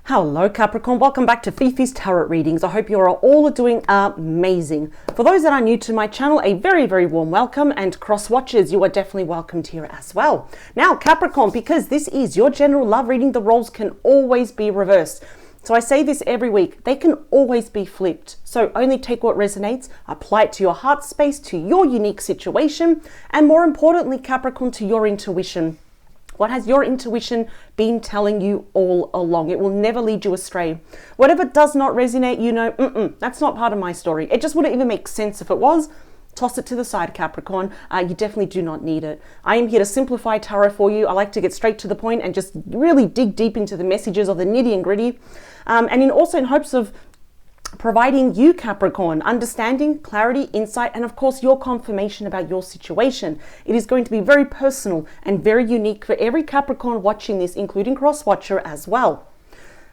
Hello Capricorn, welcome back to Fifi's Tarot Readings. I hope you are all doing amazing. For those that are new to my channel, a very warm welcome, and cross watchers, you are definitely welcomed here as well. Now Capricorn, because this is your general love reading, the roles can always be reversed. So I say this every week, they can always be flipped. So only take what resonates, apply it to your heart space, to your unique situation, and more importantly, Capricorn, to your intuition. What has your intuition been telling you all along? It will never lead you astray. Whatever does not resonate, you know, that's not part of my story. It just wouldn't even make sense if it was. Toss it to the side, Capricorn. You definitely do not need it. I am here to simplify tarot for you. I like to get straight to the point and just really dig deep into the messages of the nitty and gritty. And also in hopes of providing you, Capricorn, understanding, clarity, insight, and of course your confirmation about your situation. It is going to be very personal and very unique for every Capricorn watching this, including cross-watcher as well.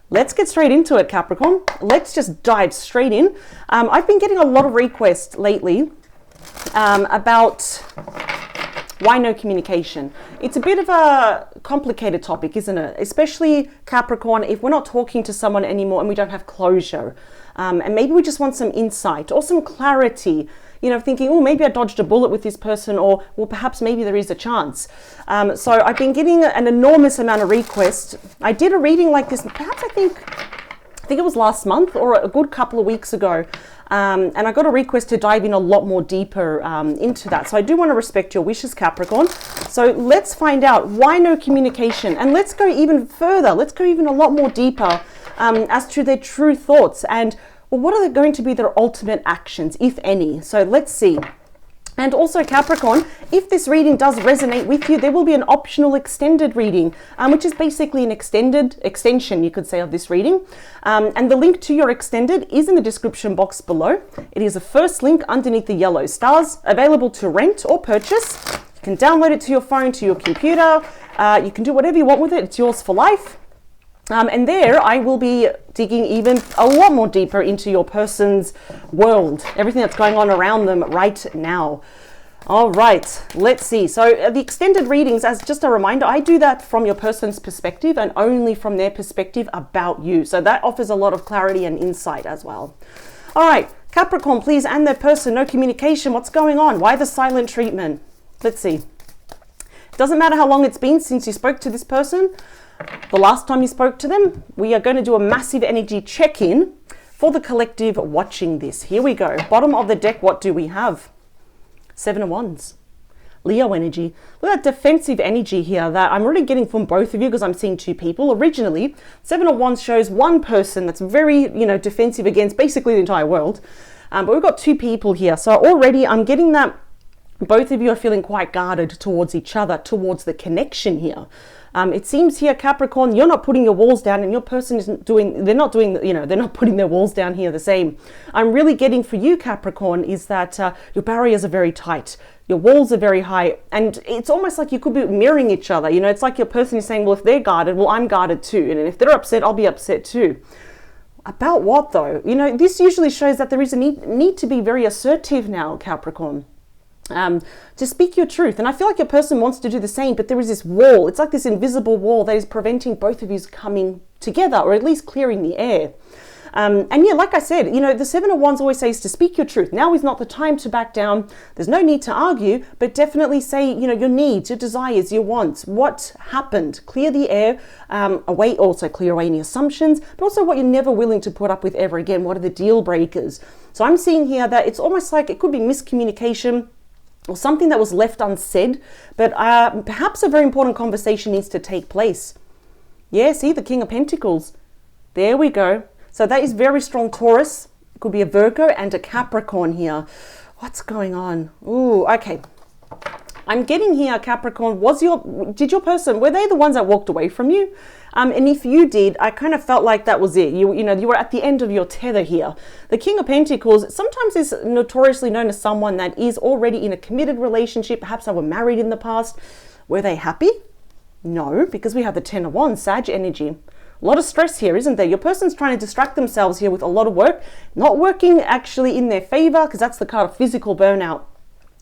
Let's get straight into it, Capricorn. Let's just dive straight in. I've been getting a lot of requests lately about why no communication. It's a bit of a complicated topic, isn't it? Especially Capricorn, if we're not talking to someone anymore and we don't have closure. And maybe we just want some insight or some clarity, you know, thinking, oh, maybe I dodged a bullet with this person, or, well, perhaps maybe there is a chance. So I've been getting an enormous amount of requests. I did a reading like this, perhaps I think it was last month or a good couple of weeks ago. And I got a request to dive in a lot more deeper into that. So I do want to respect your wishes, Capricorn. So let's find out why no communication. And let's go even further. Let's go even a lot more deeper as to their true thoughts. And well, what are going to be their ultimate actions, if any? So let's see. And also Capricorn, if this reading does resonate with you, there will be an optional extended reading, which is basically an extension, you could say, of this reading. And the link to your extended is in the description box below. It is the first link underneath the yellow stars, available to rent or purchase. You can download it to your phone, to your computer. You can do whatever you want with it. It's yours for life. And there I will be digging even a lot more deeper into your person's world, everything that's going on around them right now. All right, let's see. So the extended readings, as just a reminder, I do that from your person's perspective and only from their perspective about you. So that offers a lot of clarity and insight as well. All right, Capricorn, please, and their person, no communication. What's going on? Why the silent treatment? Let's see. It doesn't matter how long it's been since you spoke to this person. The last time you spoke to them, we are going to do a massive energy check-in for the collective watching this. Here we go. Bottom of the deck, what do we have? 7 of Wands. Leo energy. Look at that defensive energy here that I'm really getting from both of you, because I'm seeing two people. Originally, 7 of Wands shows one person that's very, you know, defensive against basically the entire world. But we've got two people here. So already I'm getting that both of you are feeling quite guarded towards each other, towards the connection here. It seems here, Capricorn, you're not putting your walls down, and your person isn't doing, they're not putting their walls down here the same. I'm really getting for you, Capricorn, is that your barriers are very tight. Your walls are very high, and it's almost like you could be mirroring each other. You know, it's like your person is saying, well, if they're guarded, well, I'm guarded too. And if they're upset, I'll be upset too. About what though? You know, this usually shows that there is a need to be very assertive now, Capricorn. To speak your truth. And I feel like your person wants to do the same, but there is this wall. It's like this invisible wall that is preventing both of you coming together, or at least clearing the air. And yeah, like I said, you know, the 7 of Wands always says to speak your truth. Now is not the time to back down. There's no need to argue, but definitely say, you know, your needs, your desires, your wants, what happened. Clear the air, clear away any assumptions, but also what you're never willing to put up with ever again. What are the deal breakers? So I'm seeing here that it's almost like it could be miscommunication, or something that was left unsaid, but perhaps a very important conversation needs to take place. Yeah, see, the King of Pentacles. There we go. So that is very strong Taurus. It could be a Virgo and a Capricorn here. What's going on? Ooh, okay. I'm getting here, Capricorn, did your person, were they the ones that walked away from you? And if you did, I kind of felt like that was it. You were at the end of your tether here. The King of Pentacles sometimes is notoriously known as someone that is already in a committed relationship. Perhaps they were married in the past. Were they happy? No, because we have the 10 of Wands, Sag energy. A lot of stress here, isn't there? Your person's trying to distract themselves here with a lot of work, not working actually in their favor, because that's the card of physical burnout.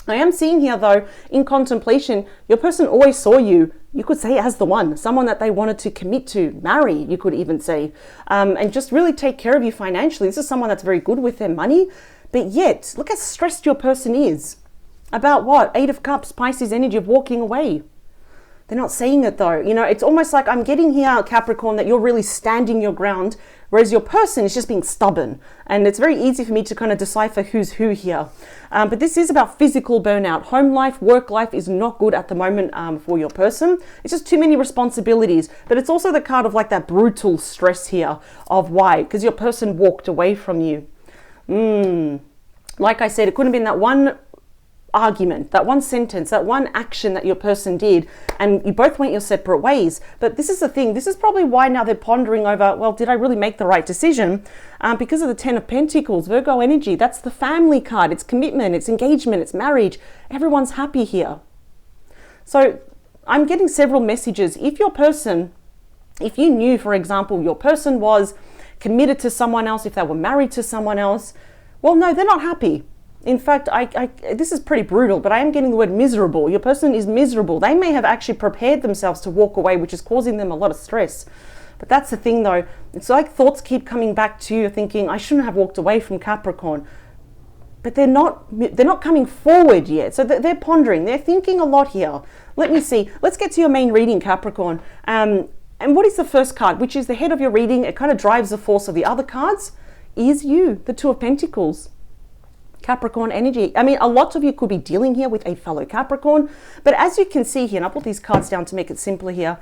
I am seeing here though, in contemplation, your person always saw you, you could say, as the one, someone that they wanted to commit to, marry, you could even say, and just really take care of you financially. This is someone that's very good with their money, but yet, look how stressed your person is. About what? 8 of Cups, Pisces energy of walking away. They're not saying it though. You know, it's almost like I'm getting here, Capricorn, that you're really standing your ground, whereas your person is just being stubborn. And it's very easy for me to kind of decipher who's who here. But this is about physical burnout. Home life, work life is not good at the moment for your person. It's just too many responsibilities. But it's also the card of like that brutal stress here of why? Because your person walked away from you. Like I said, it couldn't have been that one argument, that one sentence, that one action that your person did, and you both went your separate ways. But this is the thing, this is probably why now they're pondering over, well, did I really make the right decision? Because of the 10 of Pentacles, Virgo energy, that's the family card. It's commitment, it's engagement, it's marriage. Everyone's happy here. So I'm getting several messages. If your person, if you knew, for example, your person was committed to someone else, if they were married to someone else, well, no, they're not happy. In fact, this is pretty brutal, but I am getting the word miserable. Your person is miserable. They may have actually prepared themselves to walk away, which is causing them a lot of stress. But that's the thing though. It's like thoughts keep coming back to you thinking, I shouldn't have walked away from Capricorn. But they're not coming forward yet. So they're pondering, they're thinking a lot here. Let me see. Let's get to your main reading, Capricorn. And what is the first card, which is the head of your reading? It kind of drives the force of the other cards. Is you, the 2 of Pentacles. Capricorn energy. I mean, a lot of you could be dealing here with a fellow Capricorn, but as you can see here, and I'll put these cards down to make it simpler here,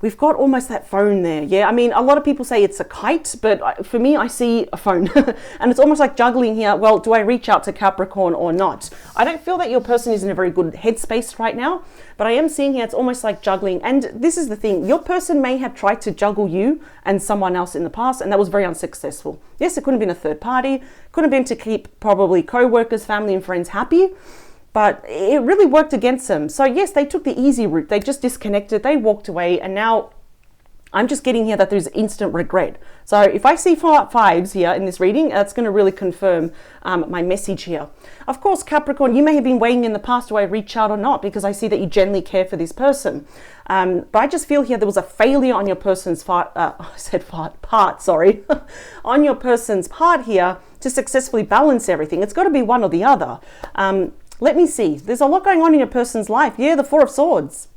we've got almost that phone there. Yeah, I mean, a lot of people say it's a kite, but for me, I see a phone. And it's almost like juggling here. Well, do I reach out to Capricorn or not? I don't feel that your person is in a very good headspace right now, but I am seeing here it's almost like juggling. And this is the thing. Your person may have tried to juggle you and someone else in the past, and that was very unsuccessful. Yes, it could have been a third party. Could have been to keep probably co-workers, family and friends happy. But it really worked against them. So yes, they took the easy route. They just disconnected, they walked away, and now I'm just getting here that there's instant regret. So if I see 5s here in this reading, that's going to really confirm my message here. Of course, Capricorn, you may have been weighing in the past, do I reach out or not? Because I see that you genuinely care for this person. But I just feel here there was a failure on your person's part, on your person's part here to successfully balance everything. It's got to be one or the other. Let me see. There's a lot going on in your person's life. Yeah, the 4 of Swords.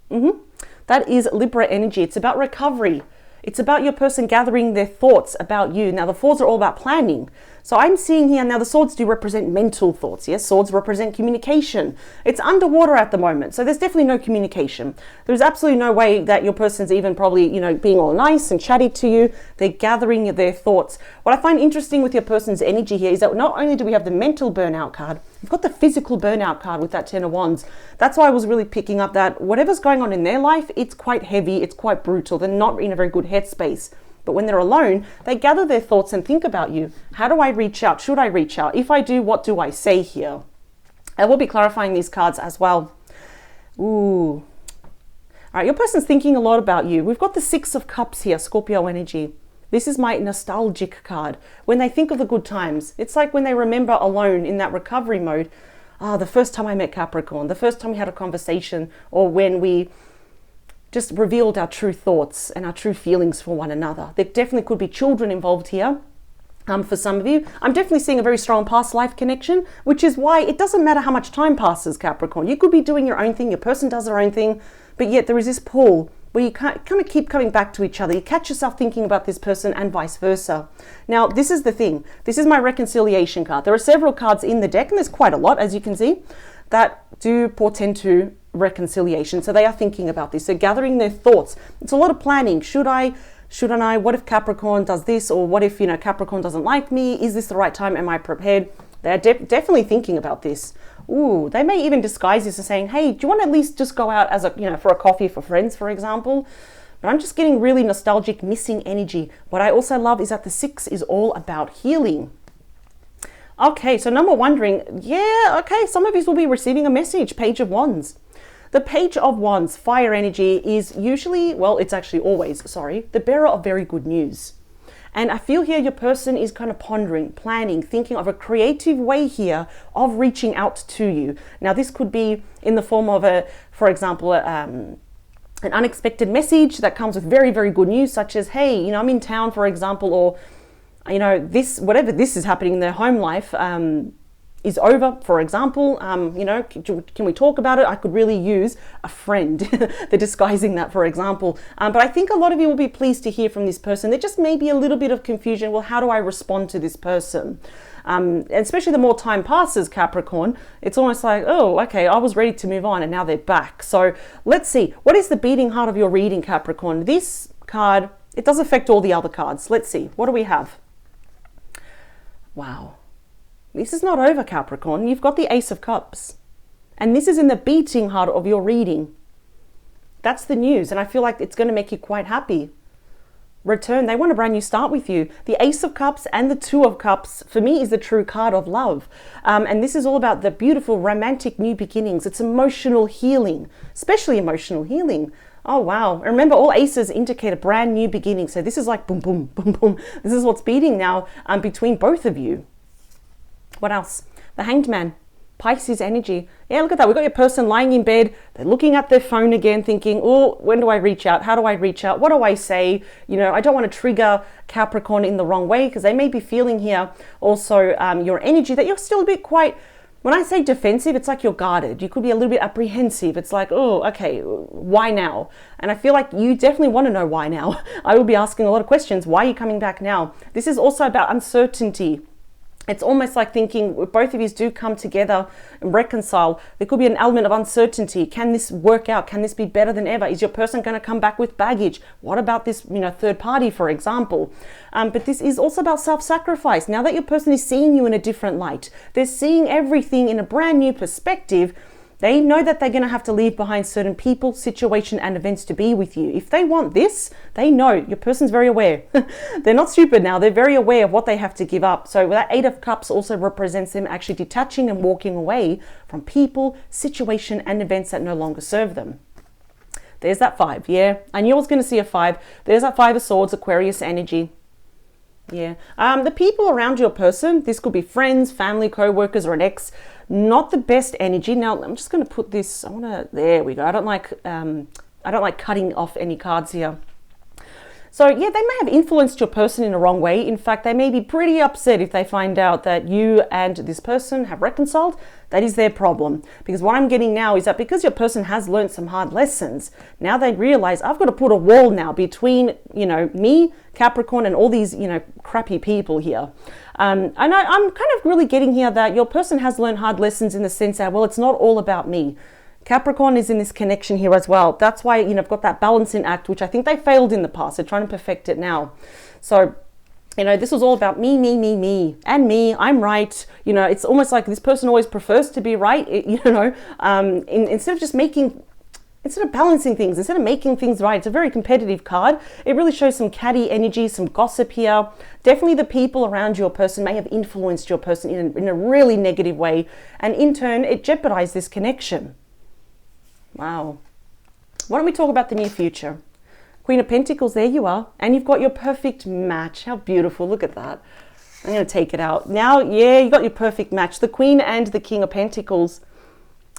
That is Libra energy. It's about recovery. It's about your person gathering their thoughts about you. Now, the 4s are all about planning. So I'm seeing here, now the swords do represent mental thoughts. Yes, swords represent communication. It's underwater at the moment. So there's definitely no communication. There's absolutely no way that your person's even probably, you know, being all nice and chatty to you. They're gathering their thoughts. What I find interesting with your person's energy here is that not only do we have the mental burnout card, we've got the physical burnout card with that 10 of Wands. That's why I was really picking up that whatever's going on in their life, it's quite heavy, it's quite brutal. They're not in a very good headspace. But when they're alone, they gather their thoughts and think about you. How do I reach out? Should I reach out? If I do, what do I say here? I will be clarifying these cards as well. Ooh. All right, your person's thinking a lot about you. We've got the 6 of Cups here, Scorpio energy. This is my nostalgic card. When they think of the good times, it's like when they remember alone in that recovery mode. The first time I met Capricorn, the first time we had a conversation, or when we just revealed our true thoughts and our true feelings for one another. There definitely could be children involved here. For some of you, I'm definitely seeing a very strong past life connection, which is why it doesn't matter how much time passes, Capricorn. You could be doing your own thing, your person does their own thing, but yet there is this pull where you kind of keep coming back to each other. You catch yourself thinking about this person and vice versa. Now, this is the thing. This is my reconciliation card. There are several cards in the deck, and there's quite a lot, as you can see, that do portend to reconciliation. So they are thinking about this. They're gathering their thoughts. It's a lot of planning. Shouldn't I? What if Capricorn does this? Or what if, Capricorn doesn't like me? Is this the right time? Am I prepared? They're definitely thinking about this. Ooh, they may even disguise this as saying, hey, do you want to at least just go out as for a coffee for friends, for example? But I'm just getting really nostalgic, missing energy. What I also love is that the 6 is all about healing. Okay, so number wondering, some of you will be receiving a message, Page of Wands. The Page of Wands, fire energy, is usually, it's actually always, the bearer of very good news. And I feel here your person is kind of pondering, planning, thinking of a creative way here of reaching out to you. Now, this could be in the form of for example, an unexpected message that comes with very, very good news, such as, hey, I'm in town, for example, or, whatever this is happening in their home life, is over, for example. Can we talk about it? I could really use a friend. They're disguising that, for example. But I think a lot of you will be pleased to hear from this person. There just may be a little bit of confusion. Well, how do I respond to this person? And especially the more time passes, Capricorn, it's almost like, oh, okay, I was ready to move on and now they're back. So let's see. What is the beating heart of your reading, Capricorn? This card, it does affect all the other cards. Let's see. What do we have? Wow. This is not over, Capricorn. You've got the Ace of Cups. And this is in the beating heart of your reading. That's the news. And I feel like it's going to make you quite happy. Return. They want a brand new start with you. The Ace of Cups and the Two of Cups, for me, is the true card of love. And this is all about the beautiful romantic new beginnings. It's emotional healing, especially emotional healing. Oh, wow. And remember, all aces indicate a brand new beginning. So this is like boom, boom, boom, boom. This is what's beating now between both of you. What else? The Hanged Man, Pisces energy. Yeah, look at that. We've got your person lying in bed. They're looking at their phone again, thinking, oh, when do I reach out? How do I reach out? What do I say? I don't want to trigger Capricorn in the wrong way, because they may be feeling here also your energy that you're still a bit quite, when I say defensive, it's like you're guarded. You could be a little bit apprehensive. It's like, oh, okay, why now? And I feel like you definitely want to know why now. I will be asking a lot of questions. Why are you coming back now? This is also about uncertainty. It's almost like thinking both of you do come together and reconcile. There could be an element of uncertainty. Can this work out? Can this be better than ever? Is your person going to come back with baggage? What about this, third party, for example? But this is also about self-sacrifice. Now that your person is seeing you in a different light, they're seeing everything in a brand new perspective. They know that they're going to have to leave behind certain people, situation, and events to be with you. If they want this, they know. Your person's very aware. They're not stupid now. They're very aware of what they have to give up. So that Eight of Cups also represents them actually detaching and walking away from people, situation, and events that no longer serve them. There's that 5, yeah. I knew I was going to see a 5. There's that 5 of Swords, Aquarius energy. Yeah. The people around your person, this could be friends, family, co-workers, or an ex, not the best energy. Now, I'm just going to put this, there we go. I don't like cutting off any cards here. So yeah, they may have influenced your person in a wrong way. In fact, they may be pretty upset if they find out that you and this person have reconciled. That is their problem. Because what I'm getting now is that because your person has learned some hard lessons, now they realize I've got to put a wall now between, me, Capricorn, and all these, crappy people here. And I'm kind of really getting here that your person has learned hard lessons in the sense that, well, it's not all about me. Capricorn is in this connection here as well. That's why, I've got that balancing act, which I think they failed in the past. They're trying to perfect it now. So, this was all about me, and me. I'm right. It's almost like this person always prefers to be right, instead of just instead of balancing things, instead of making things right. It's a very competitive card. It really shows some catty energy, some gossip here. Definitely the people around your person may have influenced your person in a really negative way. And in turn, it jeopardized this connection. Wow. Why don't we talk about the near future? Queen of Pentacles, there you are. And you've got your perfect match. How beautiful. Look at that. I'm going to take it out. Now, yeah, you got your perfect match. The Queen and the King of Pentacles.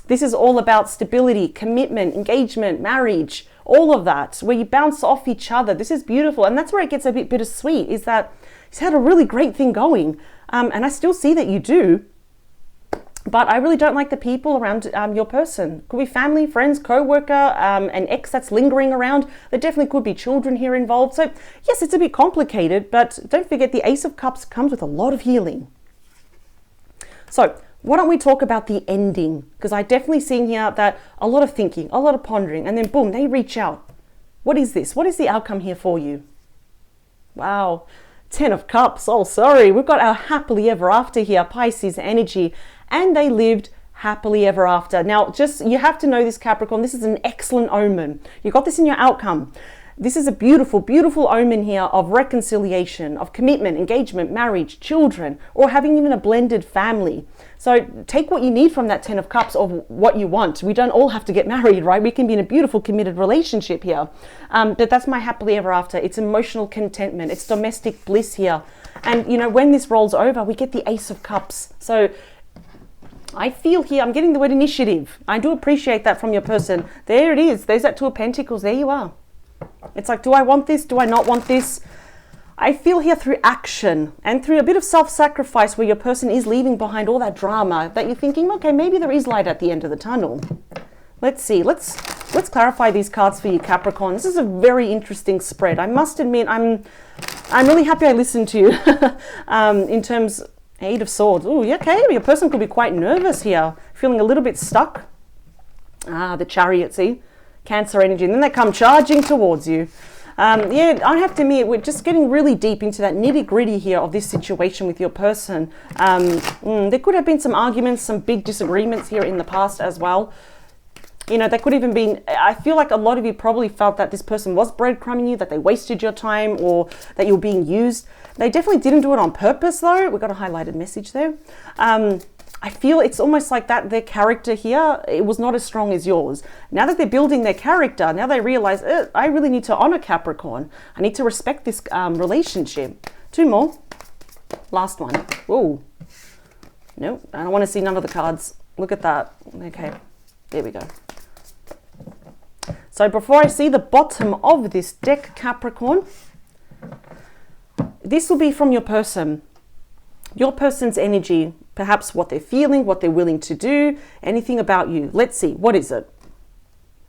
This is all about stability, commitment, engagement, marriage, all of that, where you bounce off each other. This is beautiful. And that's where it gets a bit bittersweet, is that he's had a really great thing going. And I still see that you do. But I really don't like the people around your person. Could be family, friends, co-worker, an ex that's lingering around. There definitely could be children here involved. So yes, it's a bit complicated, but don't forget the Ace of Cups comes with a lot of healing. So why don't we talk about the ending? Because I definitely seen here that a lot of thinking, a lot of pondering, and then boom, they reach out. What is this? What is the outcome here for you? Wow. 10 of Cups. Oh, sorry. We've got our happily ever after here, Pisces energy. And they lived happily ever after. Now, you have to know this, Capricorn, this is an excellent omen. You got this in your outcome. This is a beautiful, beautiful omen here of reconciliation, of commitment, engagement, marriage, children, or having even a blended family. So take what you need from that 10 of Cups of what you want. We don't all have to get married, right? We can be in a beautiful, committed relationship here. But that's my happily ever after. It's emotional contentment. It's domestic bliss here. And, you know, when this rolls over, we get the Ace of Cups. So I feel here, I'm getting the word initiative. I do appreciate that from your person. There it is. There's that Two of Pentacles. There you are. It's like, do I want this? Do I not want this? I feel here through action and through a bit of self-sacrifice where your person is leaving behind all that drama that you're thinking, okay, maybe there is light at the end of the tunnel. Let's see. Let's clarify these cards for you, Capricorn. This is a very interesting spread. I must admit, I'm really happy I listened to you in terms Eight of Swords. Oh, yeah, okay. Your person could be quite nervous here, feeling a little bit stuck. The Chariot, see? Cancer energy, and then they come charging towards you. Yeah, I have to admit, we're just getting really deep into that nitty-gritty here of this situation with your person. There could have been some arguments, some big disagreements here in the past as well. You know, there could even been, I feel like a lot of you probably felt that this person was breadcrumbing you, that they wasted your time, or that you were being used. They definitely didn't do it on purpose, though. We've got a highlighted message there. I feel it's almost like that their character here, it was not as strong as yours. Now that they're building their character, now they realize, I really need to honor Capricorn. I need to respect this relationship. Two more. Last one. Whoa. Nope, I don't want to see none of the cards. Look at that. Okay, there we go. So before I see the bottom of this deck, Capricorn, this will be from your person. Your person's energy, perhaps what they're feeling, what they're willing to do, anything about you. Let's see, what is it?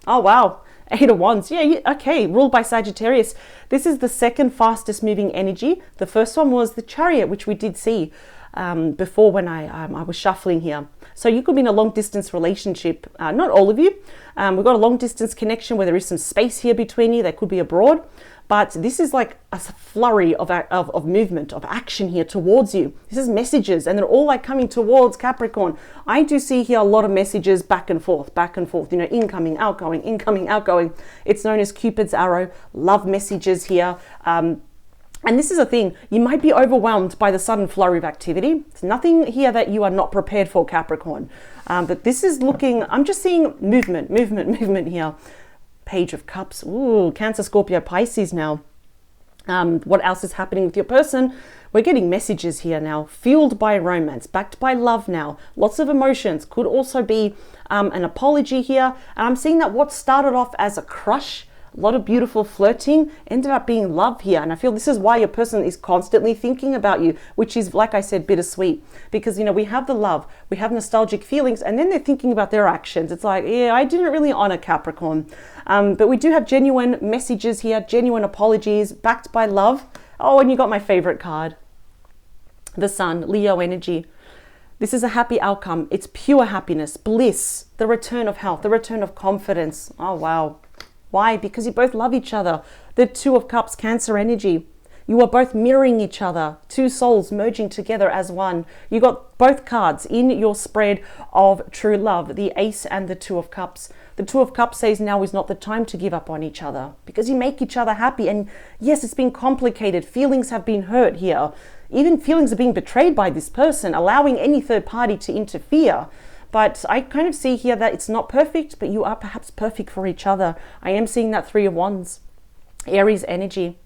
Oh, wow. Eight of Wands. Yeah, okay, ruled by Sagittarius. This is the second fastest moving energy. The first one was the Chariot, which we did see before when I was shuffling here. So you could be in a long distance relationship. Not all of you. We've got a long distance connection where there is some space here between you. They could be abroad. But this is like a flurry of movement, of action here towards you. This is messages, and they're all like coming towards Capricorn. I do see here a lot of messages back and forth, you know, incoming, outgoing, incoming, outgoing. It's known as Cupid's arrow, love messages here. And this is a thing, you might be overwhelmed by the sudden flurry of activity. There's nothing here that you are not prepared for, Capricorn. But this is looking, I'm just seeing movement here. Page of Cups. Ooh, Cancer, Scorpio, Pisces now. What else is happening with your person? We're getting messages here now, fueled by romance, backed by love now. Lots of emotions. Could also be an apology here. And I'm seeing that what started off as a crush, a lot of beautiful flirting, ended up being love here. And I feel this is why your person is constantly thinking about you, which is, like I said, bittersweet. Because, you know, we have the love, we have nostalgic feelings, and then they're thinking about their actions. It's like, yeah, I didn't really honor Capricorn. But we do have genuine messages here, genuine apologies, backed by love. Oh, and you got my favorite card, the Sun, Leo energy. This is a happy outcome. It's pure happiness, bliss, the return of health, the return of confidence. Oh, wow. Why? Because you both love each other. The Two of Cups, Cancer energy. You are both mirroring each other. Two souls merging together as one. You got both cards in your spread of true love, the Ace and the Two of Cups. The Two of Cups says now is not the time to give up on each other because you make each other happy. And yes, it's been complicated. Feelings have been hurt here. Even feelings are being betrayed by this person, allowing any third party to interfere. But I kind of see here that it's not perfect, but you are perhaps perfect for each other. I am seeing that Three of Wands, Aries energy.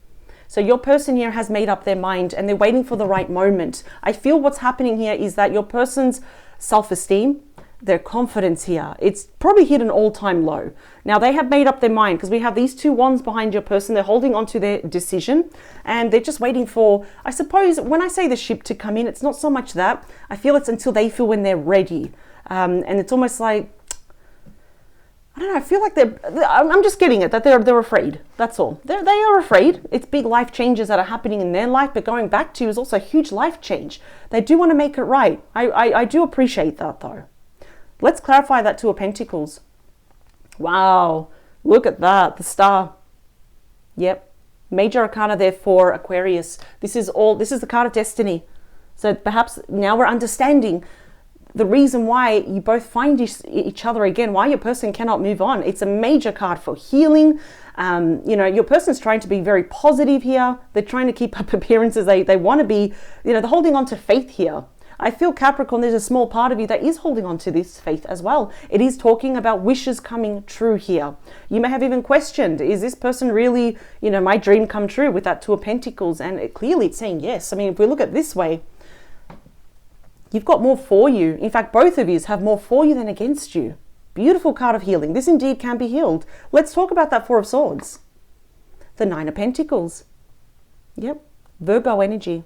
So your person here has made up their mind and they're waiting for the right moment. I feel what's happening here is that your person's self-esteem, their confidence here, it's probably hit an all-time low. Now they have made up their mind because we have these two wands behind your person. They're holding on to their decision and they're just waiting for, I suppose, when I say the ship to come in, it's not so much that. I feel it's until they feel when they're ready. And it's almost like, I don't know, I feel like I'm just getting it, that they're afraid. That's all. They are afraid. It's big life changes that are happening in their life, but going back to you is also a huge life change. They do want to make it right. I do appreciate that though. Let's clarify that Two of Pentacles. Wow, look at that, the Star. Yep, major arcana there for Aquarius. This is the card of destiny. So perhaps now we're understanding the reason why you both find each other again, why your person cannot move on. It's a major card for healing. You know, your person's trying to be very positive here. They're trying to keep up appearances. They want to be, you know, they're holding on to faith here. I feel, Capricorn, there's a small part of you that is holding on to this faith as well. It is talking about wishes coming true here. You may have even questioned, is this person really, you know, my dream come true with that Two of Pentacles? And clearly it's saying yes. I mean, if we look at it this way, you've got more for you. In fact, both of you have more for you than against you. Beautiful card of healing. This indeed can be healed. Let's talk about that Four of Swords. The Nine of Pentacles. Yep. Virgo energy.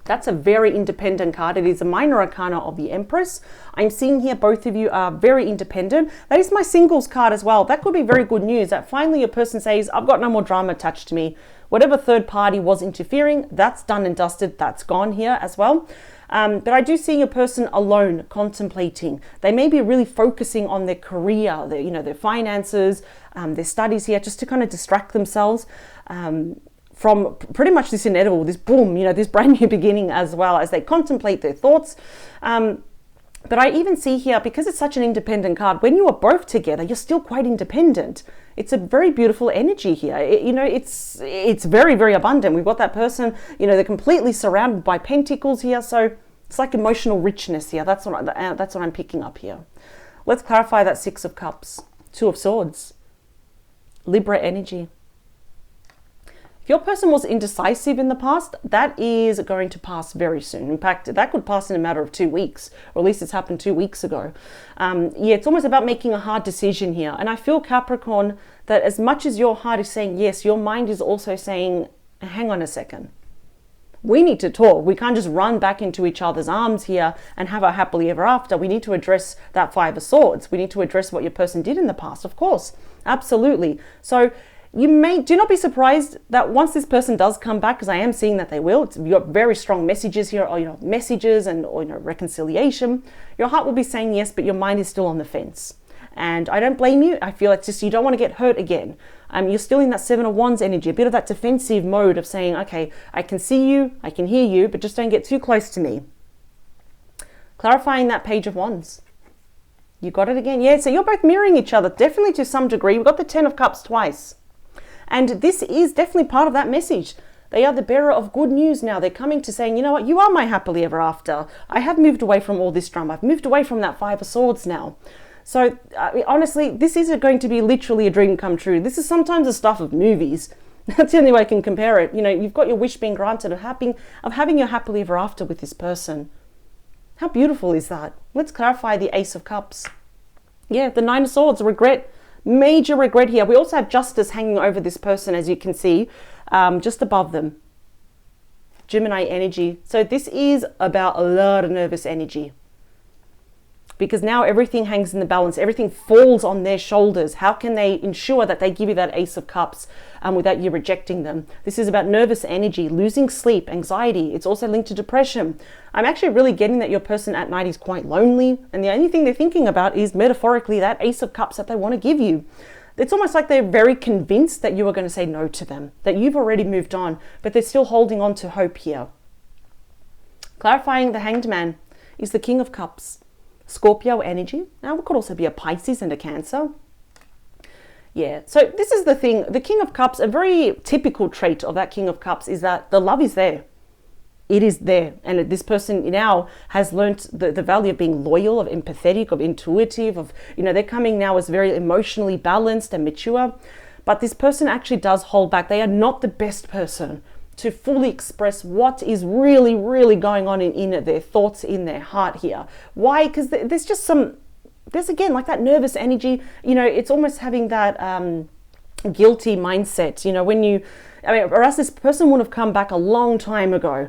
That's a very independent card. It is a minor arcana of the Empress. I'm seeing here both of you are very independent. That is my singles card as well. That could be very good news, that finally your person says, I've got no more drama attached to me. Whatever third party was interfering, that's done and dusted. That's gone here as well. But I do see your person alone, contemplating. They may be really focusing on their career, their finances, their studies here, just to kind of distract themselves from pretty much this inevitable, this boom, this brand new beginning, as well as they contemplate their thoughts. But I even see here, because it's such an independent card, when you are both together, you're still quite independent. It's a very beautiful energy here. It's very, very abundant. We've got that person, they're completely surrounded by pentacles here. So it's like emotional richness here. That's what I'm picking up here. Let's clarify that Six of Cups, Two of Swords, Libra energy. If your person was indecisive in the past, that is going to pass very soon. In fact, that could pass in a matter of 2 weeks, or at least it's happened 2 weeks ago. It's almost about making a hard decision here. And I feel, Capricorn, that as much as your heart is saying yes, your mind is also saying, hang on a second. We need to talk. We can't just run back into each other's arms here and have our happily ever after. We need to address that Five of Swords. We need to address what your person did in the past, of course. Absolutely. So do not be surprised that once this person does come back, because I am seeing that they will. You've got very strong messages here, or messages and reconciliation. Your heart will be saying yes, but your mind is still on the fence. And I don't blame you. I feel it's just you don't want to get hurt again. You're still in that Seven of Wands energy, a bit of that defensive mode of saying, okay, I can see you, I can hear you, but just don't get too close to me. Clarifying that Page of Wands. You got it again. Yeah, so you're both mirroring each other, definitely to some degree. We've got the Ten of Cups twice. And this is definitely part of that message. They are the bearer of good news now. They're coming to saying, you know what, you are my happily ever after. I have moved away from all this drama. I've moved away from that Five of Swords now. So honestly, this is going to be literally a dream come true. This is sometimes the stuff of movies. That's the only way I can compare it. You've got your wish being granted of having your happily ever after with this person. How beautiful is that? Let's clarify the Ace of Cups. Yeah, the Nine of Swords, regret. Major regret here. We also have Justice hanging over this person, as you can see, just above them. Gemini energy. So this is about a lot of nervous energy, because now everything hangs in the balance. Everything falls on their shoulders. How can they ensure that they give you that Ace of Cups without you rejecting them? This is about nervous energy, losing sleep, anxiety. It's also linked to depression. I'm actually really getting that your person at night is quite lonely, and the only thing they're thinking about is metaphorically that Ace of Cups that they want to give you. It's almost like they're very convinced that you are going to say no to them, that you've already moved on, but they're still holding on to hope here. Clarifying the Hanged Man is the King of Cups. Scorpio energy. Now it could also be a Pisces and a Cancer. Yeah, so this is the thing. The King of Cups, a very typical trait of that King of Cups is that the love is there. It is there. And this person now has learnt the value of being loyal, of empathetic, of intuitive, of, they're coming now as very emotionally balanced and mature. But this person actually does hold back. They are not the best person to fully express what is really, really going on in their thoughts, in their heart here. Why? Because there's again, like that nervous energy, it's almost having that guilty mindset, or else this person would have come back a long time ago.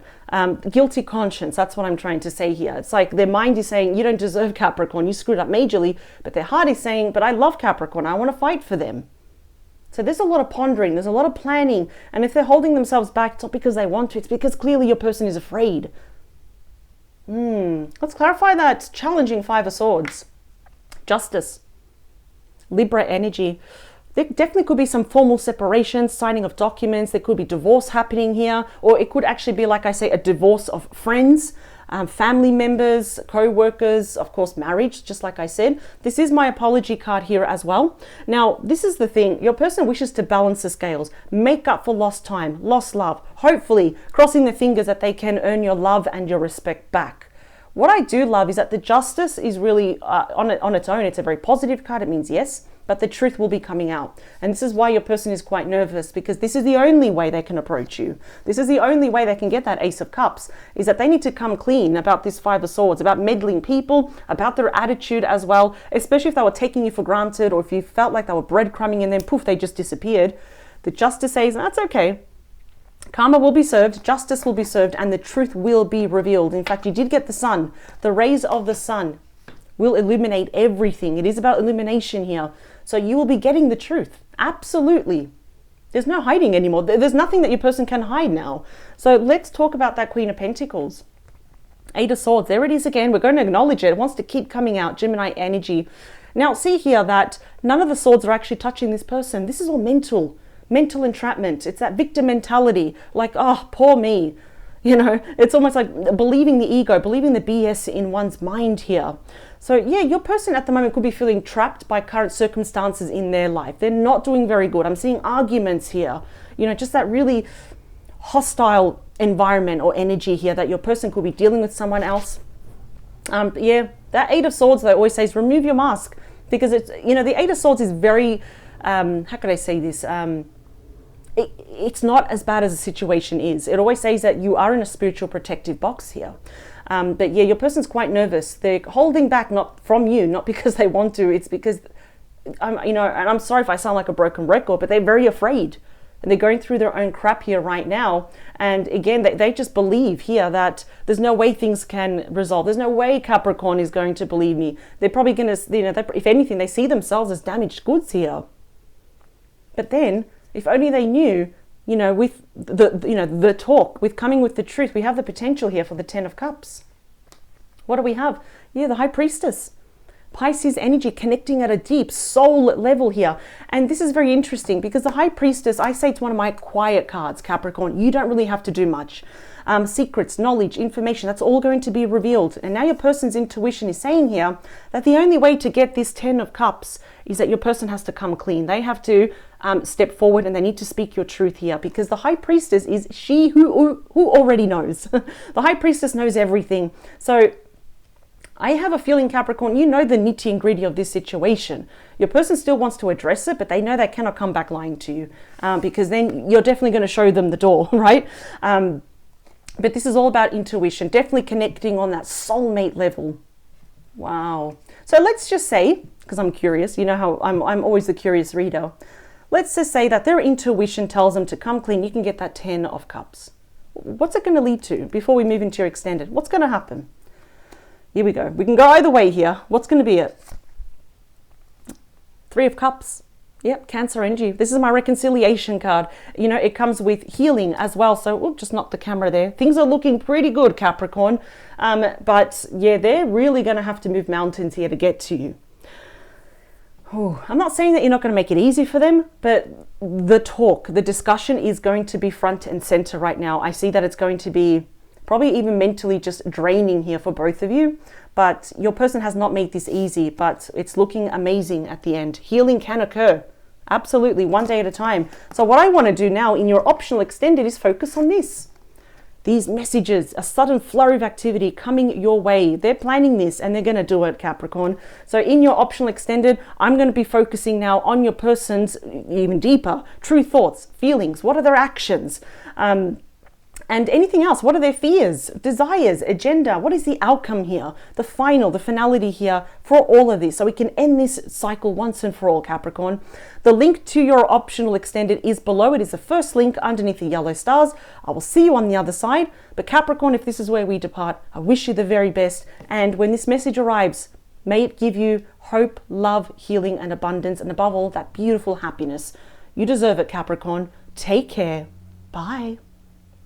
Guilty conscience, that's what I'm trying to say here. It's like their mind is saying, you don't deserve Capricorn, you screwed up majorly, but their heart is saying, but I love Capricorn, I want to fight for them. So there's a lot of pondering, there's a lot of planning. And if they're holding themselves back, it's not because they want to, it's because clearly your person is afraid. Let's clarify that challenging Five of Swords. Justice. Libra energy. There definitely could be some formal separation, signing of documents. There could be divorce happening here. Or it could actually be, like I say, a divorce of friends. family members, co-workers, of course, marriage, just like I said. This is my apology card here as well. Now, this is the thing. Your person wishes to balance the scales, make up for lost time, lost love, hopefully crossing their fingers that they can earn your love and your respect back. What I do love is that the Justice is really, on its own, it's a very positive card. It means yes, but the truth will be coming out. And this is why your person is quite nervous, because this is the only way they can approach you. This is the only way they can get that Ace of Cups, is that they need to come clean about this Five of Swords, about meddling people, about their attitude as well, especially if they were taking you for granted, or if you felt like they were breadcrumbing and then poof, they just disappeared. The Justice says, that's okay. Karma will be served, justice will be served, and the truth will be revealed. In fact, you did get the sun. The rays of the sun will illuminate everything. It is about illumination here. So you will be getting the truth. Absolutely. There's no hiding anymore. There's nothing that your person can hide now. So let's talk about that Queen of Pentacles. Eight of Swords. There it is again. We're going to acknowledge it. It wants to keep coming out. Gemini energy. Now see here that none of the swords are actually touching this person. This is all mental entrapment. It's that victim mentality. Like, oh, poor me. You know, it's almost like believing the ego, believing the BS in one's mind here. So yeah, your person at the moment could be feeling trapped by current circumstances in their life. They're not doing very good. I'm seeing arguments here. You know, just that really hostile environment or energy here that your person could be dealing with someone else. Yeah, that Eight of Swords, though, always says remove your mask, because it's, you know, the Eight of Swords is very, how could I say this? It's not as bad as the situation is. It always says that you are in a spiritual protective box here. But yeah, your person's quite nervous. They're holding back, not from you, not because they want to. It's because, you know, and I'm sorry if I sound like a broken record, but they're very afraid. And they're going through their own crap here right now. And again, they just believe here that there's no way things can resolve. There's no way Capricorn is going to believe me. They're probably going to, you know, if anything, they see themselves as damaged goods here. But then, if only they knew, you know, with the talk, with coming with the truth, we have the potential here for the Ten of Cups. What do we have? Yeah, the High Priestess. Pisces energy connecting at a deep soul level here. And this is very interesting because the High Priestess, I say it's one of my quiet cards, Capricorn. You don't really have to do much. Secrets, knowledge, information, that's all going to be revealed. And now your person's intuition is saying here that the only way to get this Ten of Cups is that your person has to come clean. They have to step forward and they need to speak your truth here, because the High Priestess is she who already knows. The High Priestess knows everything. So I have a feeling, Capricorn, you know the nitty and gritty of this situation. Your person still wants to address it, but they know they cannot come back lying to you, because then you're definitely going to show them the door, right? But this is all about intuition, definitely connecting on that soulmate level. Wow. So let's just say, because I'm curious, you know how I'm always the curious reader. Let's just say that their intuition tells them to come clean. You can get that 10 of Cups. What's it going to lead to before we move into your extended? What's going to happen? Here we go. We can go either way here. What's going to be it? 3 of Cups. Yep, Cancer energy. This is my reconciliation card. You know, it comes with healing as well. So, just knock the camera there. Things are looking pretty good, Capricorn. But yeah, they're really going to have to move mountains here to get to you. I'm not saying that you're not going to make it easy for them, but the talk, the discussion is going to be front and center right now. I see that it's going to be probably even mentally just draining here for both of you. But your person has not made this easy, but it's looking amazing at the end. Healing can occur. Absolutely, one day at a time. So what I want to do now in your optional extended is focus on this. These messages, a sudden flurry of activity coming your way. They're planning this and they're going to do it, Capricorn. So in your optional extended, I'm going to be focusing now on your person's even deeper true thoughts, feelings. What are their actions? And anything else. What are their fears, desires, agenda? What is the outcome here? The final, the finality here for all of this. So we can end this cycle once and for all, Capricorn. The link to your optional extended is below. It is the first link underneath the yellow stars. I will see you on the other side. But Capricorn, if this is where we depart, I wish you the very best. And when this message arrives, may it give you hope, love, healing, and abundance. And above all, that beautiful happiness. You deserve it, Capricorn. Take care. Bye.